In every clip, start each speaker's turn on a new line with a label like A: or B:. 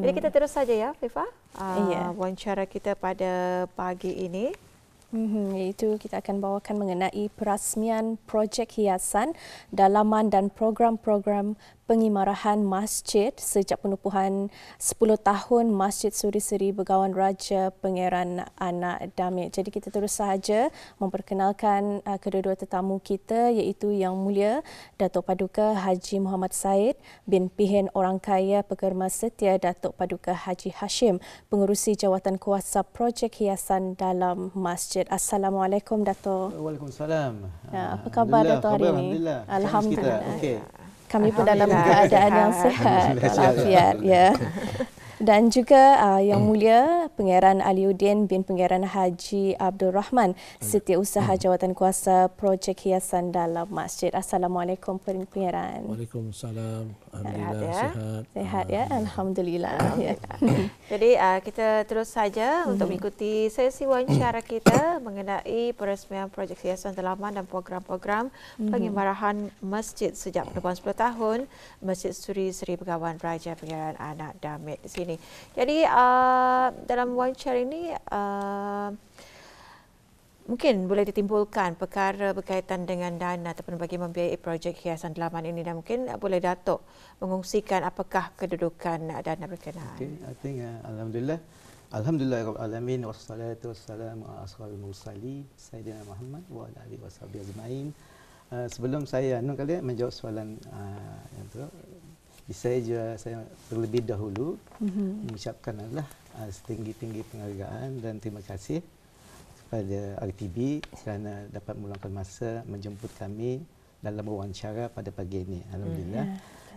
A: Jadi kita terus saja ya, Fifa.
B: Ya.
A: Wawancara kita pada pagi ini.
B: Iaitu kita akan bawakan mengenai perasmian projek hiasan, dalaman dan program-program pengimarahan masjid sejak penubuhan 10 tahun Masjid Suri Seri Begawan Raja Pangeran Anak Damit. Jadi kita terus sahaja memperkenalkan kedua-dua tetamu kita, iaitu Yang Mulia Datuk Paduka Haji Muhammad Said bin Pihin Orang Kaya Pekerma Setia Datuk Paduka Haji Hashim, pengurusi jawatan kuasa projek hiasan dalam masjid. Assalamualaikum Datuk.
C: Waalaikumsalam.
B: Apa khabar Datuk hari ini?
C: Alhamdulillah. Okey.
B: Kami pun dalam keadaan yang sihat walafiat, ya. Dan juga Yang Mulia Pangeran Aliuddin bin Pangeran Haji Abdul Rahman, Setiausaha Jawatan Kuasa Projek Hiasan dalam Masjid. Assalamualaikum Pangeran.
D: Waalaikumsalam. Alhamdulillah sihat.
B: Sihat ya, alhamdulillah. Ya.
A: Jadi kita terus saja untuk mengikuti sesi wawancara kita mengenai peresmian projek hiasan dalaman dan program-program pengimarahan masjid sejak penubuhan 10 tahun Masjid Suri Seri Begawan Raja Pangeran Anak Damit di sini. Jadi dalam wawancara ini mungkin boleh ditimbulkan perkara berkaitan dengan dana ataupun bagi membiayai projek hiasan dalaman ini, dan mungkin boleh Datuk mengungsikan apakah kedudukan dana berkenaan.
C: Okay, I think Alhamdulillah alamin wassalatu wassalamu ala asrofil mursalin Sayyidina Muhammad wa ala alihi washabihi ajmain. Sebelum saya menjawab soalan yang tu, saya terlebih dahulu mengucapkan setinggi-tinggi penghargaan dan terima kasih kepada RTB kerana dapat meluangkan masa menjemput kami dalam wawancara pada pagi ini. Alhamdulillah.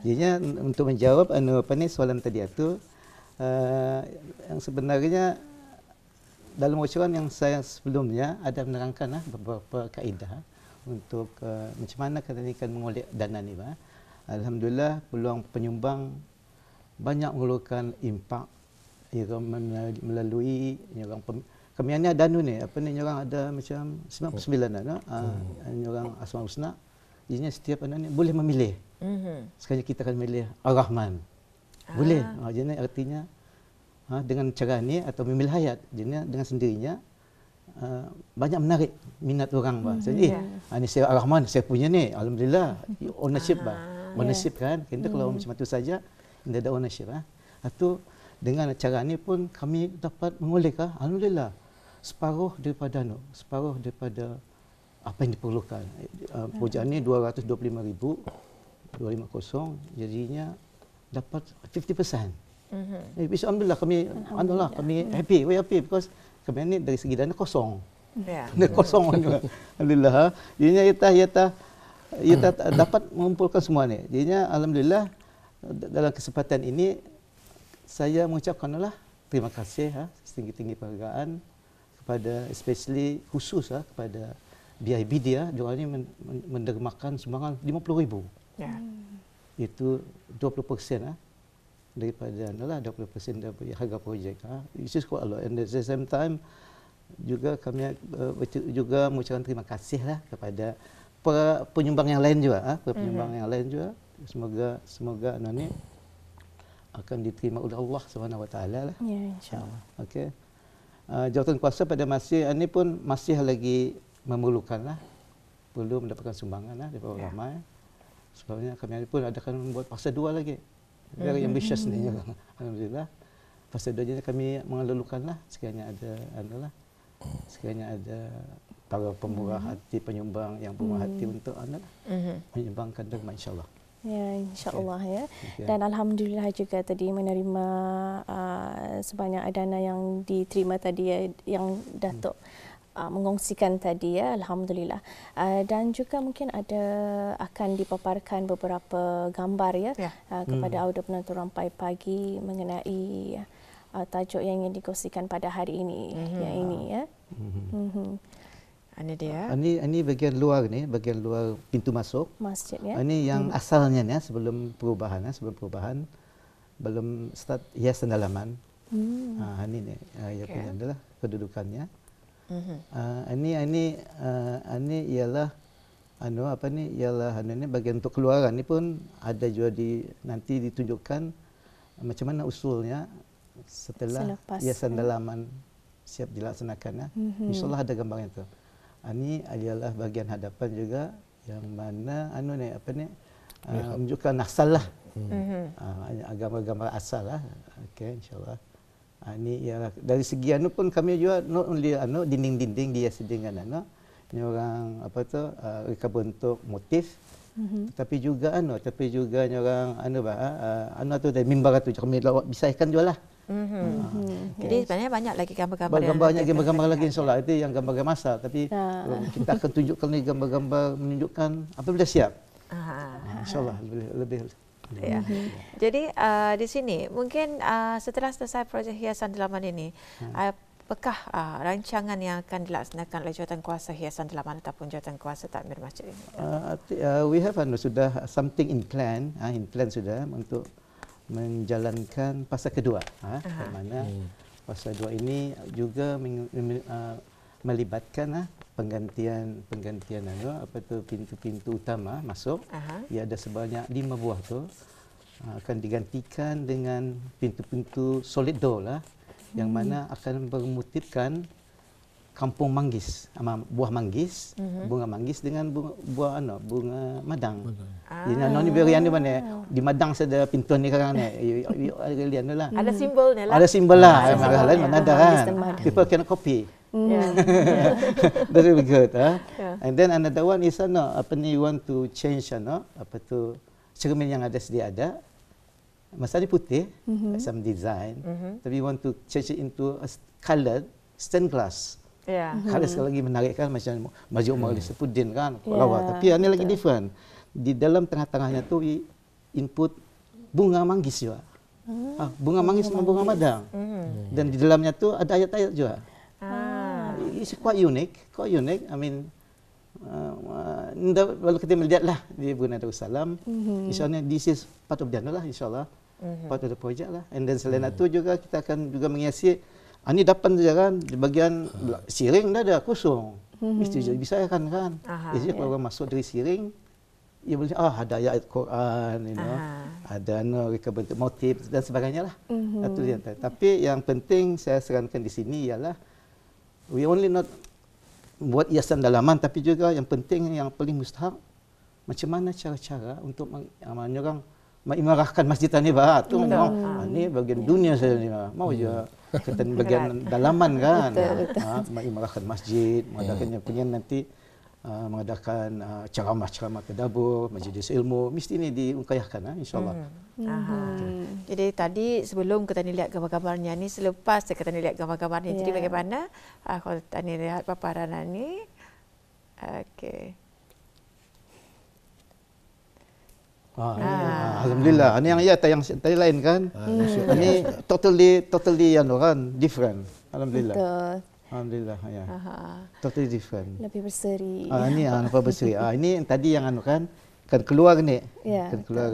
C: Jadinya untuk menjawab soalan tadi itu, yang sebenarnya dalam wawancara yang saya sebelumnya ada menerangkan beberapa kaedah untuk macam mana kita mengolek dana ni. Alhamdulillah peluang penyumbang banyak mengeluarkan impak melalui kami ni ada ni orang ada macam 99 orang Asmaul Husna. Jadinya setiap ni boleh memilih. Sekali kita akan memilih Ar-Rahman. Boleh. Jadi artinya dengan cara ni atau memilih hayat, jadi dengan sendirinya banyak menarik minat orang. Jadi ni saya Ar-Rahman, saya punya ni. Alhamdulillah ownership ownership kan. Kita kalau macam itu saja tidak ada ownership. Itu dengan cara ni pun kami dapat mengolek alhamdulillah separuh daripada apa yang diperlukan. Projek ni 225,000 250, jadinya dapat 50%. Alhamdulillah kami happy, we happy because kami ni dari segi dana kosong. Dana kosong alhamdulillah. Jadinya kita dapat mengumpulkan semua ni. Jadinya alhamdulillah dalam kesempatan ini saya mengucapkanlah terima kasih setinggi-tinggi penghargaan kepada especially khusus kepada BIBD juga ni mendermakan sumbangan 50,000. Itu 20% daripada 20% daripada harga projek. This is quite a lot. And at the same time juga kami juga mengucapkan terima kasih kepada penyumbang yang lain juga, penyumbang yang lain juga. Semoga ni akan diterima oleh Allah Subhanahu Wa Taala lah.
B: Ya, insya-Allah.
C: Okey. Jawatan kuasa pada masjid ini pun masih lagi memerlukan perlu mendapatkan sumbangan daripada ulama. Sebabnya kami pun akan membuat fasa 2 lagi. Very ambitious ni. Alhamdulillah. Fasa 2 ni kami mengeluhkan sekiranya ada para pemurah hati, penyumbang yang bermurah hati untuk menyumbangkan derma insya-Allah.
B: Ya, insya-Allah ya. Dan alhamdulillah juga tadi menerima sebanyak dana yang diterima tadi yang Datuk mengongsikan tadi alhamdulillah. Dan juga mungkin akan dipaparkan beberapa gambar kepada audio penonton Rampai Pagi mengenai tajuk yang ingin dikongsikan pada hari ini. Yang ini ya.
A: Ini dia.
C: Ini bagian luar pintu masuk
B: masjid ya.
C: Ini yang asalnya sebelum perubahan, belum start hiasan dalaman. Ini punya adalah kedudukannya. Ini ialah bagian untuk keluaran ni pun ada juga nanti ditunjukkan macam mana usulnya setelah
B: Selepas,
C: hiasan dalaman siap dilaksanakan. InsyaAllah ada gambarnya tu. Ini adalah bahagian hadapan juga yang mana menunjukkan asal lah. Gambar-gambar asal lah. Okey, insyaAllah. Ini ya dari segi pun kami juga not only dinding-dinding dia dengan ini orang reka bentuk motif, tapi juga orang tu dari mimbar tu kami bisa ikan jual lah.
A: Jadi sebenarnya banyak lagi gambar-gambar.
C: Banyak gambar-gambar lagi insyaAllah. Itu yang gambar-gambar masal. Tapi kita akan tunjukkan lagi gambar-gambar menunjukkan apabila siap. InsyaAllah lebih.
A: Ya. Jadi di sini mungkin setelah selesai projek hiasan dalaman ini, apakah rancangan yang akan dilaksanakan oleh Jawatankuasa Hiasan Dalaman ataupun Jawatankuasa Takmir Masjid ini?
C: We have sudah something in plan sudah untuk menjalankan fasa kedua. Di mana fasa kedua ini juga melibatkan penggantian pintu-pintu utama masuk. Ia ada sebanyak 5 buah tu akan digantikan dengan pintu-pintu solid door lah, yang mana akan bermotifkan kampung manggis, buah manggis, bunga manggis dengan bunga madang. Ini ni berian di mana? Di madang ada pintu ni sekarang ni. Lah.
A: Ada simbolnya lah.
C: Ada simbol lah. Lain mana ada kan? People can copy. Very good. And then another one is you want to change cermin yang ada sedia ada. Masa ni putih, some design, tapi you want to change it into a colored stained glass. Kalau sekali lagi menarik kan macam Masjid Umar Al-Safuddin kan, lawa. Tapi ini lagi different. Di dalam tengah-tengahnya tu input bunga manggis juga. Bunga manggis sama bunga madang. Dan di dalamnya tu ada ayat-ayat juga. It's quite unique. I mean, kalau kita melihatlah di Brunei Darussalam, insyaAllah this is part of the insyaAllah, part of the project lah. And then selain itu juga kita akan juga menghiasi. Ini dapat saja kan di bagian siring dah ada kosong. Mesti bisa kan. Jadi kalau orang masuk dari siring, ia boleh ada ayat Quran, ada reka bentuk motif dan sebagainya lah. Itu dia. Tapi yang penting saya sarankan di sini ialah we only not buat hiasan dalaman, tapi juga yang penting yang paling mustahak macam mana cara-cara untuk mengimarahkan masjid ini tu ini bagian dunia saya ni mau je kata bagian dalaman kan, mengimarahkan masjid, mengadakan mengadakan ceramah-ceramah tadabbur, majlis ilmu, mesti ini diungkayahkan insyaAllah.
A: Jadi tadi sebelum kita lihat gambar-gambarnya ni, selepas kita lihat gambar-gambarnya, jadi bagaimana kalau kita lihat paparan ni? Okey.
C: Alhamdulillah. Ini yang tadi lain kan? Ini totally different. Alhamdulillah.
B: Betul.
C: Alhamdulillah, ya. Totally different.
B: Lebih berseri.
C: Ini nampak berseri. Ini yang tadi yang kan keluar ni. Kan keluar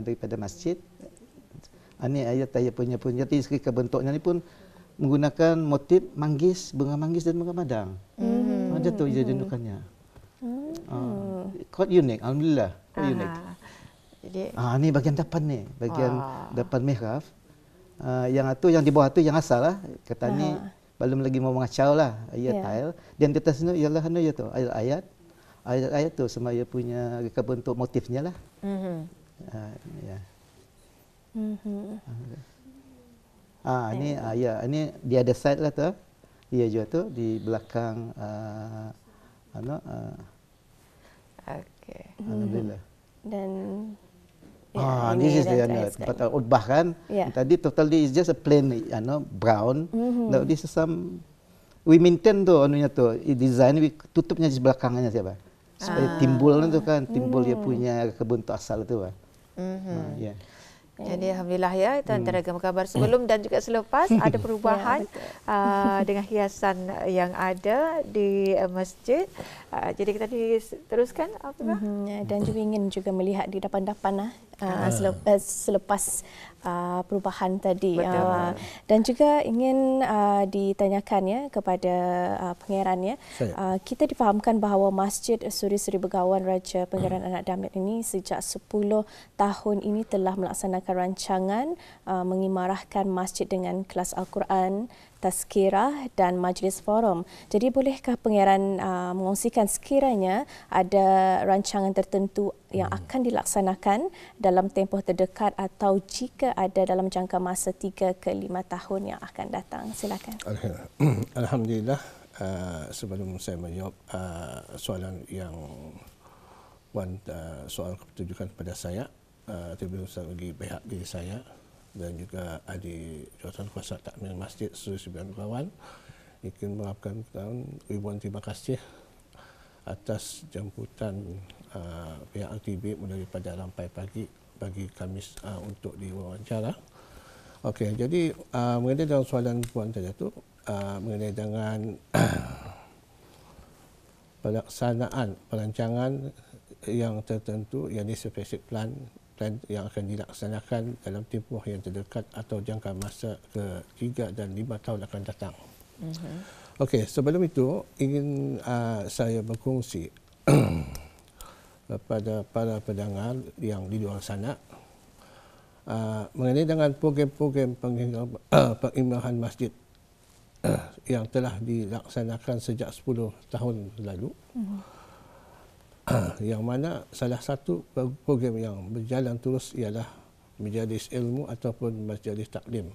C: daripada masjid. Ini ayat-ayat punya. Jadi sekali bentuknya ni pun menggunakan motif manggis, bunga manggis dan bunga madang. Ada tu jadi dudukannya. Quite unique. Alhamdulillah. Quite unique. Jadi ini bagian depan ni. Bagian depan mihrab. Yang di bawah tu yang asal lah. Kata ni belum lagi mau mengacau lah tile. Dan di atas ni ialah ayat-ayat tu sama ia punya reka bentuk motifnya lah. Ini ini di ada side lah tu. Dia juga tu di belakang
A: okey.
C: Alhamdulillah.
B: Dan
C: this is the tempat utbah kan. Tadi totally is just a plain brown. Now this is some we maintain tu design we tutupnya di belakangnya siapa? Supaya timbul tu kan, timbul dia punya kebentuk asal tu.
A: Jadi alhamdulillah ya, itu antara gambar-gambar sebelum dan juga selepas ada perubahan dengan hiasan yang ada di masjid. Jadi kita teruskan apa?
B: Dan juga ingin juga melihat di depan-depan selepas perubahan tadi. Dan juga ingin ditanyakan ya kepada Pangeran ya. Kita difahamkan bahawa Masjid Suri Sri Begawan Raja Pangeran Anak Damit ini sejak 10 tahun ini telah melaksanakan rancangan mengimarahkan masjid dengan kelas Al-Quran, tazkirah dan majlis forum. Jadi bolehkah Pangeran mengongsikan sekiranya ada rancangan tertentu yang akan dilaksanakan dalam tempoh terdekat atau jika ada dalam jangka masa 3 ke 5 tahun yang akan datang? Silakan.
D: Alhamdulillah, sebelum saya menjawab soalan yang Puan soal tujukan kepada saya, terlebih bagi pihak diri saya dan juga ahli Jawatankuasa Takmir Masjid Suri Sri Begawan, ingin mengucapkan ribuan terima kasih atas jemputan pihak RTB mulai pada lampai pagi bagi kami untuk diwawancara. Okey, jadi mengenai dengan soalan Puan tadi tu mengenai dengan pelaksanaan perancangan yang tertentu, yang spesifik plan yang akan dilaksanakan dalam tempoh yang terdekat atau jangka masa ke 3 dan 5 tahun akan datang. Okey, sebelum itu ingin saya berkongsi kepada para pendengar yang di luar sana mengenai dengan program-program pengimarahan masjid yang telah dilaksanakan sejak 10 tahun lalu. Yang mana salah satu program yang berjalan terus ialah majlis ilmu ataupun majlis taklim,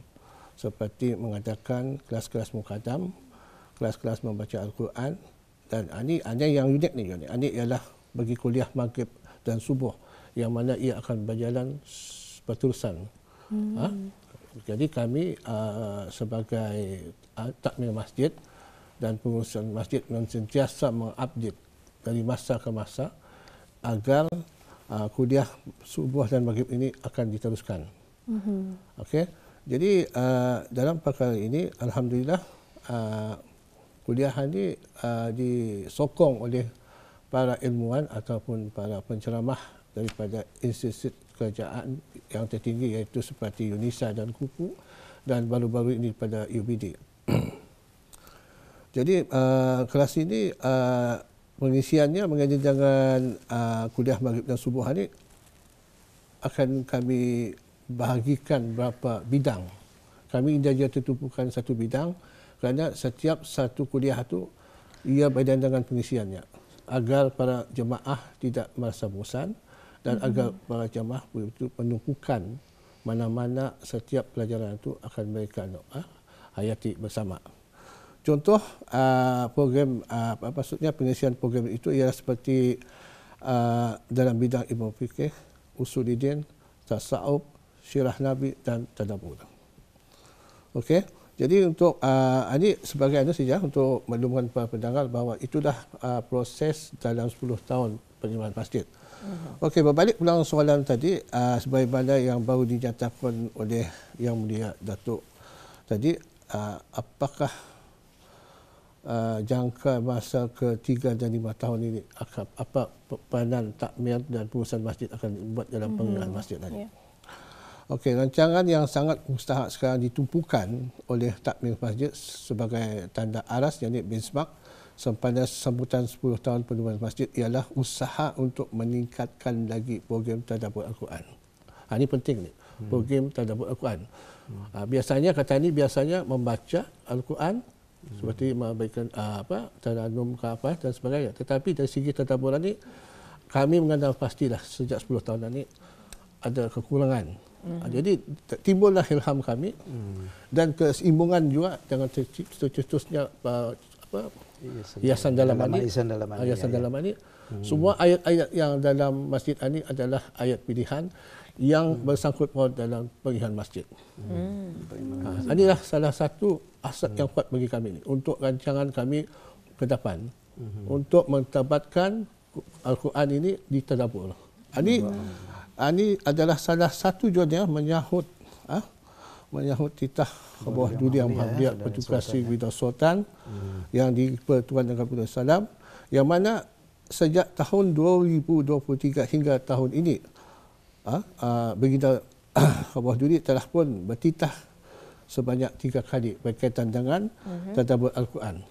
D: seperti mengadakan kelas-kelas mukadam, kelas-kelas membaca Al-Quran, dan ini ada yang unik ni. Ini ialah bagi kuliah maghrib dan subuh yang mana ia akan berjalan berterusan. Jadi kami sebagai takmir masjid dan pengurusan masjid sentiasa mengupdate dari masa ke masa agar kuliah subuh dan maghrib ini akan diteruskan. Okey. Jadi dalam perkara ini alhamdulillah kuliah ini disokong oleh para ilmuwan ataupun para penceramah daripada institusi kerajaan yang tertinggi iaitu seperti UNISA dan KUPU dan baru-baru ini pada UBD. Jadi kelas ini pengisiannya mengenai dengan kuliah maghrib dan subuh ini akan kami bahagikan beberapa bidang. Kami tidak tertumpukan satu bidang kerana setiap satu kuliah itu ia berkaitan dengan pengisiannya agar para jemaah tidak merasa bosan dan agar para jemaah betul menumpukan mana-mana setiap pelajaran itu akan mereka hayati bersama. Contoh program maksudnya pengisian program itu ialah seperti dalam bidang ilmu fikih, usuluddin, tasawuf, sirah Nabi dan tadabbur. Okey. Jadi untuk ini sebagai saja untuk maklumkan para pendengar bahawa itulah proses dalam 10 tahun pengimarahan masjid. Okey, berbalik pulang soalan tadi sebagaimana yang baru dinyatakan oleh Yang Mulia Datuk tadi, apakah jangka masa ke 3 dan 5 tahun ini apa peranan takmir dan pengurusan masjid akan buat dalam pengimarahan masjid tadi. Okey, rancangan yang sangat mustahak sekarang ditumpukan oleh takmir masjid sebagai tanda aras, yakni benchmark sempena sambutan 10 tahun pengimarahan masjid ialah usaha untuk meningkatkan lagi program tadabbur Al-Quran. Ini penting ni, program tadabbur Al-Quran. Biasanya kata ini biasanya membaca Al-Quran seperti memberikan taranum ke apa dan sebagainya. Tetapi dari segi tadabburan ni kami mengenal pastilah sejak 10 tahun ini ada kekurangan. Jadi timbullah ilham kami dan keseimbangan juga dengan tercetusnya hiasan dalaman ini. Semua ayat-ayat yang dalam masjid ini adalah ayat pilihan yang bersangkut paut dalam pengisian masjid. Inilah salah satu aset yang kuat bagi kami ini untuk rancangan kami ke depan untuk mentabatkan Al-Quran ini ditadabbur. Ini adalah salah satu juga menyahut titah bawah dunia Muhammadiyah Pertukasi Wida Sultan yang dipertuan dengan Nabi Sallam, yang mana sejak tahun 2023 hingga tahun ini Baginda Khabar Duri telah pun bertitah sebanyak 3 kali berkaitan dengan tadabbur Al-Quran.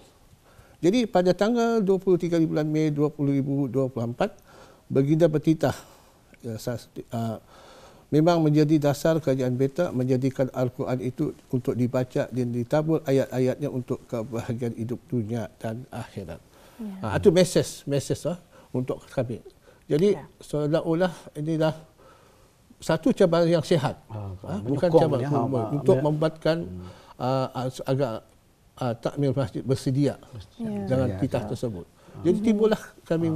D: Jadi pada tanggal 23 bulan Mei 2024, Baginda bertitah memang menjadi dasar kerajaan Beta menjadikan Al-Quran itu untuk dibaca dan ditabur ayat-ayatnya untuk kebahagiaan hidup dunia dan akhirat. Itu mesej untuk kami. Jadi seolah-olah inilah satu cabaran yang sihat, bukan cabaran untuk membuatkan agar takmir masjid bersedia dengan titah tersebut. Jadi timbullah kami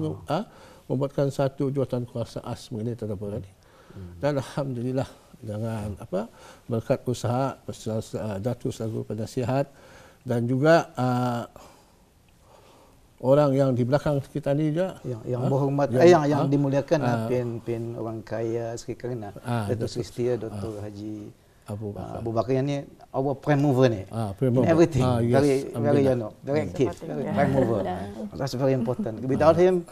D: membuatkan satu jawatankuasa khas mengenai tadabbur ini. Dan alhamdulillah dengan berkat usaha Datuk selaku penasihat dan juga orang yang di belakang kita ni juga
C: yang berhormat yang dimuliakan pin orang kaya Sri Karina Datuk Sri Setia Dr. Haji Abu Bakar yang ni our prime mover ni in everything very active prime mover, that's very important. Without him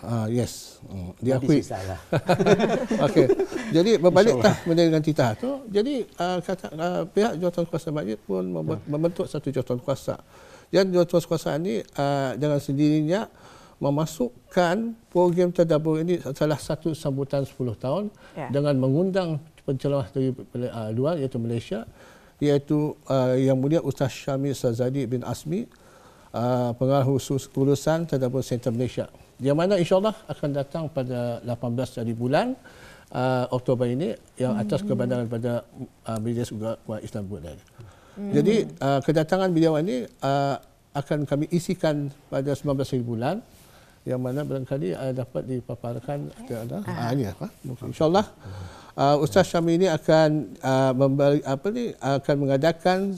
D: diakui okey, jadi berbaliklah dengan titah tu. Jadi pihak jawatankuasa masjid pun membentuk satu jawatankuasa. Dan jawatankuasa ini dengan sendirinya memasukkan program tadabbur ini salah satu sambutan 10 tahun dengan mengundang penceramah dari luar iaitu Malaysia, iaitu Yang Mulia Ustaz Syamil Sazadi bin Asmi, pengarah khusus urusan tadabbur Center Malaysia, yang mana insyaAllah akan datang pada 18 hari bulan Oktober ini, yang atas kebandaran pada Majlis Ulama Islam Buddha. Jadi kedatangan beliau ini akan kami isikan pada 19 hari bulan, yang mana barangkali dapat dipaparkan InsyaAllah Ustaz Syamil ini akan akan mengadakan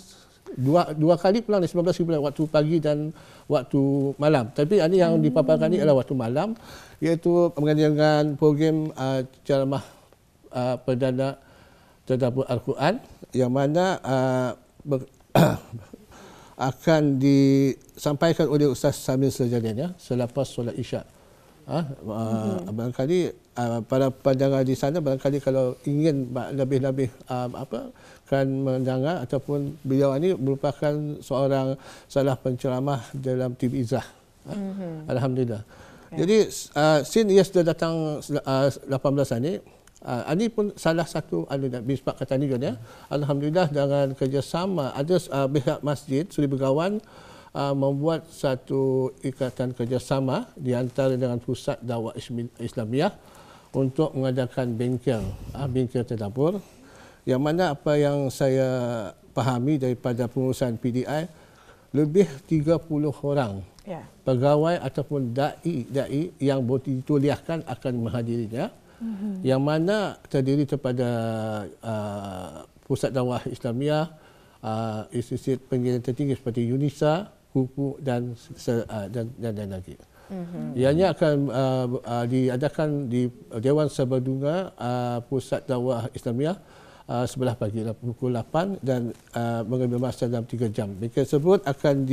D: dua kali pulang 19 hari bulan, waktu pagi dan waktu malam. Tapi ini yang dipaparkan ini adalah waktu malam, iaitu dengan program ceramah perdana tadabbur Al-Quran, yang mana akan disampaikan oleh Ustaz Syamil Sazadi selepas solat Isyak. Barangkali para pendengar di sana barangkali kalau ingin lebih kan mendengar, ataupun beliau ini merupakan seorang salah penceramah dalam TV Izzah. Alhamdulillah. Jadi since ia sudah datang 18 hari ini pun salah satu bispak kata ni kan, alhamdulillah dengan kerjasama ada pihak masjid sudi bergawan membuat satu ikatan kerjasama di antara dengan Pusat Dakwah Islamiah untuk mengadakan bengkel tadabbur, yang mana apa yang saya pahami daripada pengurusan PDI, lebih 30 orang pegawai ataupun dai yang dituliahkan akan menghadirinya, yang mana terdiri daripada Pusat Dakwah Islamiah, institusi pendidikan tertinggi seperti UNISA, KUPU dan lagi. Ianya akan diadakan di Dewan Serbadunga Pusat Dakwah Islamiah sebelah pagi pukul 8 dan mengambil masa dalam 3 jam. Bengkel tersebut akan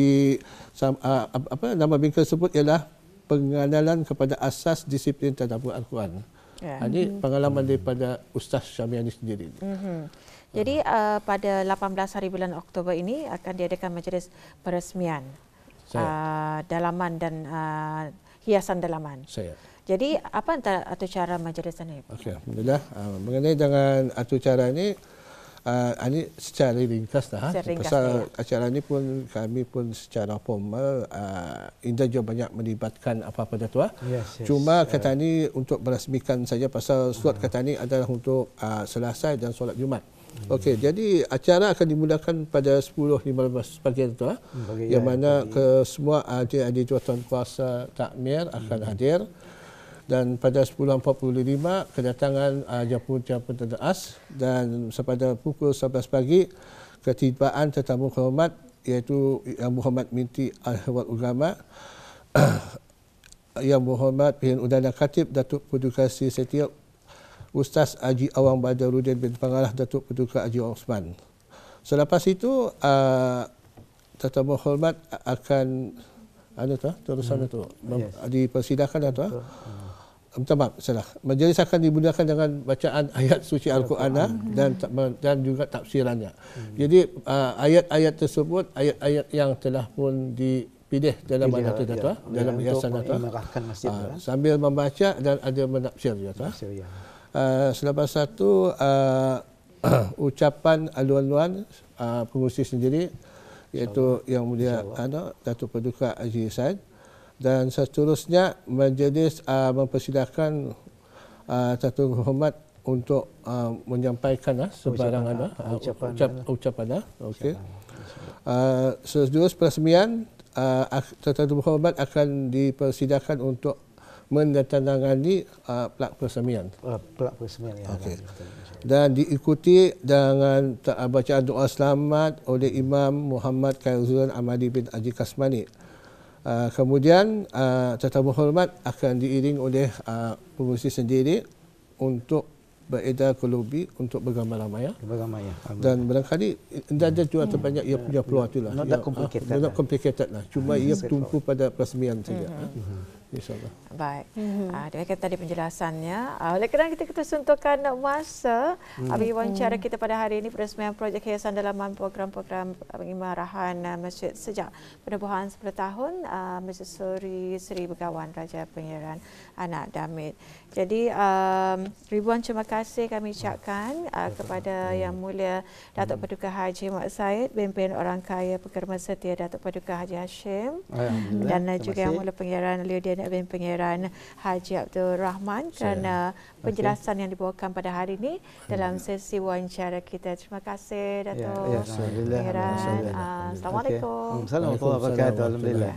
D: nama bengkel tersebut ialah pengenalan kepada asas disiplin tadabbur Al-Quran. Ini pengalaman daripada Ustaz Syamil ini sendiri.
A: Jadi pada 18 hari bulan Oktober ini akan diadakan majlis peresmian dalaman dan hiasan dalaman. Jadi apa atur cara majlis ini?
D: Okey, alhamdulillah. Mengenai dengan atur cara ini secara ringkas dah. Pasal acara ini pun kami pun secara formal Indah juga banyak melibatkan apa-apa Datuk. Cuma kata ini untuk merasmikan saja, pasal slot kata ini adalah untuk Selasa dan solat Jumaat. Okey, jadi acara akan dimulakan pada 10.15 pagi itu, yang mana semua adik-adik jawatankuasa takmir akan hadir. Dan pada 10.45 kedatangan jemput terderas, dan pada pukul 11 pagi ketibaan tetamu hormat iaitu Yang Berhormat Minti Al-Hawat Ugama, Yang Berhormat Pihak Udana Khatib Datuk Pedukasi Setia Ustaz Haji Awang Badaruddin bin Pengarah Datuk Paduka Haji Osman. Selepas itu tetamu hormat akan terusan itu dipersilakan minta maaf, salah. Majlis akan dimudahkan dengan bacaan ayat suci Al-Quran dan juga tafsirannya. Jadi ayat-ayat tersebut ayat-ayat yang telah pun dipilih dalam Nahdlatul Dakwah, dalam Yayasan Dakwah. Sambil membaca dan ada menafsir juga. Selepas satu ucapan aluan-aluan pengurusi sendiri, iaitu Yang Mulia Datuk Paduka Haji Said, dan seterusnya majlis mempersilakan Datuk Hormat untuk menyampaikan sebarang ucapan. Okey. Seterus peresmian Datuk Hormat akan dipersilakan untuk menandatangani plak peresmian.
C: Plak peresmian ya.
D: Okay. Dan diikuti dengan bacaan doa selamat oleh Imam Muhammad Khairul Amali bin Haji Kasmani. Kemudian tata berhormat akan diiring oleh pengurusi sendiri untuk beredar ke lobi untuk bergambar-gambar. Dan barangkali ada juga terbanyak ia punya peluang itulah. Not complicated lah. Cuma ia bertumpu pada peresmian saja. InsyaAllah.
A: Baik. Demikian tadi penjelasannya. Oleh kerana kita ketersentuhkan masa bagi wawancara kita pada hari ini, peresmian projek hiasan dalaman program-program pengimarahan masjid sejak penubuhan 10 tahun Masjid Seri Begawan Raja Pangeran Anak Damit. Jadi ribuan terima kasih kami ucapkan kepada Yang Mulia Datuk Paduka Haji Mat Said, Pimpin Orang Kaya Pekerma Setia Datuk Paduka Haji Hashim, dan juga Yang Mulia Pangeran Liudian bin Pangeran Haji Abdul Rahman kerana penjelasan yang dibawakan pada hari ini dalam sesi wawancara kita. Terima kasih Datuk Pangeran. Assalamualaikum.
C: Assalamualaikum warahmatullahi wabarakatuh. Alhamdulillah.